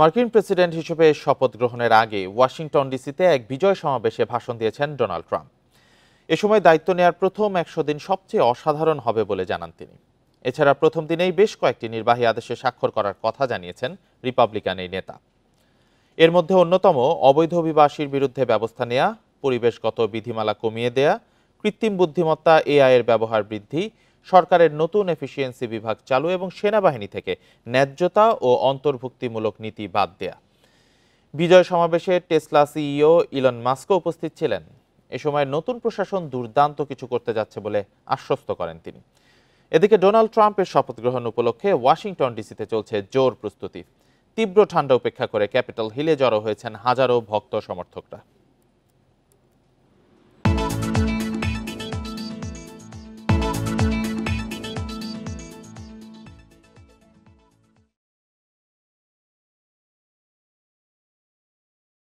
মার্কিন প্রেসিডেন্ট হিসেবে শপথ গ্রহণের আগে ওয়াশিংটন ডিসিতে এক বিজয় সমাবেশে ভাষণ দিয়েছেন ডোনাল্ড ট্রাম্প। এ সময় দায়িত্ব নেয়ার প্রথম 100 দিন সবচেয়ে অসাধারণ হবে বলে জানান তিনি। এছাড়া প্রথম দিনেই বেশ কয়েকটি নির্বাহী আদেশে স্বাক্ষর করার কথা জানিয়েছেন রিপাবলিকান এই নেতা। এর মধ্যে অন্যতম অবৈধ অভিবাসীর বিরুদ্ধে ব্যবস্থা নেয়া, পরিবেশগত বিধিমালা কমিয়ে দেয়া, কৃত্রিম বুদ্ধিমত্তা এআই এর ব্যবহার বৃদ্ধি, সরকারের নতুন এফিসিয়েন্সি বিভাগ চালু এবং সেনাবাহিনী থেকে ন্যায্যতা ও অন্তর্ভুক্তিমূলক নীতি বাদ দেয়া। বিজয় সমাবেশে টেসলা সিইও ইলন মাস্কও উপস্থিত ছিলেন। এ সময় নতুন প্রশাসন দুর্দান্ত কিছু করতে যাচ্ছে বলে আশ্বস্ত করেন তিনি। এদিকে ডোনাল্ড ট্রাম্পের শপথ গ্রহণ উপলক্ষে ওয়াশিংটন ডিসিতে চলছে জোর প্রস্তুতি। তীব্র ঠান্ডা উপেক্ষা করে ক্যাপিটল হিলে জড়ো হয়েছেন হাজারো ভক্ত সমর্থকরা।